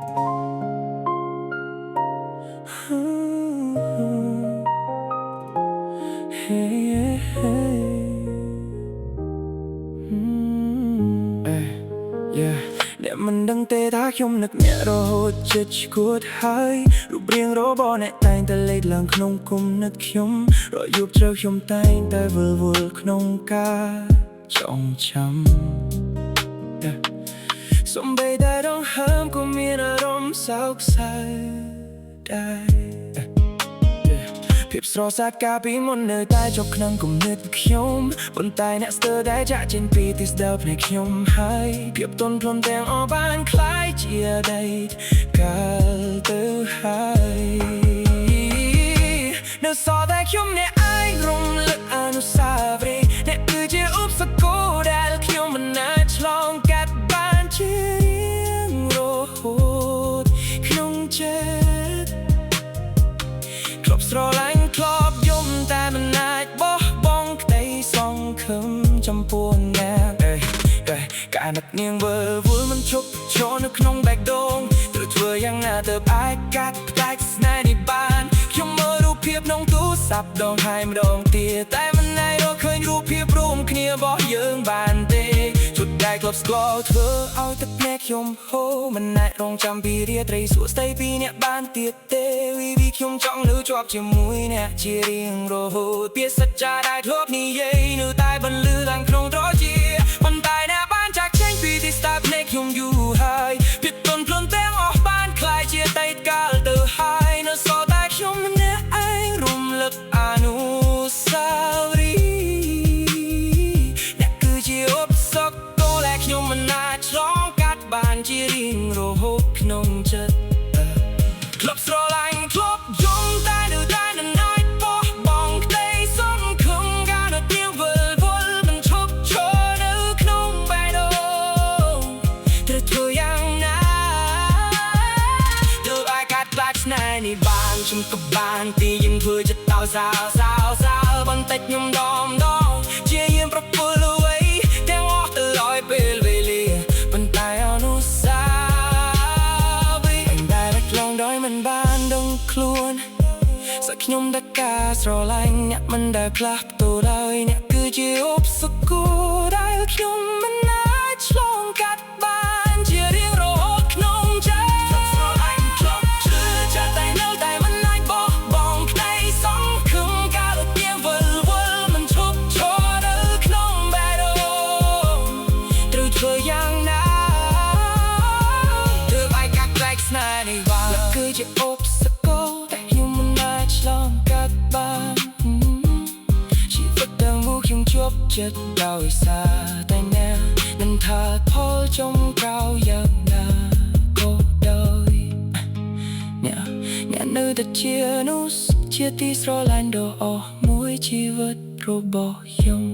អ្នកមិនដឹងទេថាខ្ញុំនឹកអ្នករហូតចិត្តឈួតហើយរូបរាងរបស់អ្នកតែងតែលេចឡើងក្នុងគំនិតខ្ញុំរយប់ជ្រៅខ្ញុំតែងតែវិលវល់ក្នុងការចងចាំសំបីតែដងហើមក៏មានអារម្មណ៍សោកសៅដែរភាពស្រស់ស្អាតកាលពីមុននៅតែជាប់ក្នុងគំនិតខ្ញុំប៉ុន្តែអ្នកស្ទើរតែចាក់ចេញពីទីស្ដាល់ភ្នែកខ្ញុំហើយភាពទន់ភ្លន់ទាំងអស់បានคล้ายជាអតីតកាលទៅហើយនៅសល់តែខ្ញុំអ្នកឯងរំលឹកអនុស្សាវរីយ៍អ្នកគឺជាឧបសគ្គដែលខ្ញុំមិនអាចឆ្លងកាត់បានជារៀងរហូតក្នុងចិត្តធ្លាប់ស្រឡាញ់ធ្លាប់យំតែមិនអាចបោះបង់ក្តីសង្ឃឹមចំពោះអ្នកកាលនឹកនាងវិលវល់មិនឈប់ឈរនៅក្នុងបែកដូងត្រូវធ្វើយ៉ាងណាទៅអាចកាត់ផ្ដាច់ស្នេហ៍នេះបានខ្ញុំមើលរូបភាពក្នុងទូរស័ព្ទដងហើយម្ដងទៀតតែមិនអាចរកឃើញរូបភាពរួមគ្នារបស់យើងបានទេជុតដែលធ្លាប់ស្គាល់ធ្វើឲ្យទឹកភ្នែកខ្ញុំហូរមិនអាចរងចាំពីរាត្រីសួស្ដីពីអ្នកបានទៀតទេvìខ្ញុំចង់លើជាប់ជាមួយអ្នកជារៀងរហូតពាក្យសច្ចាដែលធ្លាប់និយាយនៅតែបន្លឺឡើងក្នុងត្រជាប៉ុន្តែអ្នកបានចាក់ចេញពីទីស្ដាល់ភ្នែកខ្ញុំយូរហើយភាពទន់ភ្លន់ទាំងអស់បានคล้ายជាអតីតកាលទៅហើយនៅសល់តែខ្ញុំអ្នកឯងរំលឹកអនុស្សាវរីយ៍អ្នកគឺជាឧបសគ្គដែលខ្ញុំមិនអាចឆ្លងកាត់បានជារៀងរហូតក្នុងចិត្តធ្លាប់ស្រឡាញ់ធ្លាប់យំតែនៅតែមិនអាចបោះបង់ក្តីសង្ឃឹមកាលនៅទៀងវិលវល់មិនឈប់ឈរនៅក្នុងបេះដូងត្រូវធ្វើយ៉ាងណាទើបអាចកាត់ផ្លាច់ស្នេហ៍នេះបានខ្ញុំក៏បានទីយើងធ្វើចិត្តដល់សើបន្តិចខ្ញុំដងជាយាមប្រពល់អ្វីទាំងអស់ទៅឲ្យពេលវេលាប៉ុន្តែអនុស្សាវរីយ៍ដែលឆ្លងដោយមិនបានដឹងខ្លួនសាក់ខ្ញុំតែការស្រឡាញ់អ្នកមិនដែលផ្លាស់ប្ដូរដោយអ្នកគឺជាឧបសគ្គដែលខ្ញុំមិនអាចឆ្លងកាត់បានជារៀងរហូតក្នុងចិត្តស្រឡាញ់ធ្លាប់ជឿចាស់តែនៅតែមិនអាចបោះបង់ក្តីសង្ឃឹមកាលទៀងវិលវល់មិនឈប់ឈរនៅក្នុងបេះដូងត្រូវធ្វើយ៉ាងណាទើបអាចកាត់ផ្ដាច់ស្នេហ៍នេះបានគឺជាឧបសគ្គតែខ្ញុំមិនអាចឆ្លងកាត់បានជីវិតទាំងមូលខ្ញុំជាប់ចិត្តដោយសារតែអ្នកនឹងថាផលចុងក្រោយយ៉ាងណាក៏ដោយអ្នកនៅតែជានោះជាទីស្រឡាញ់ដ៏អស់មួយជីវិតរបស់ខ្ញុំ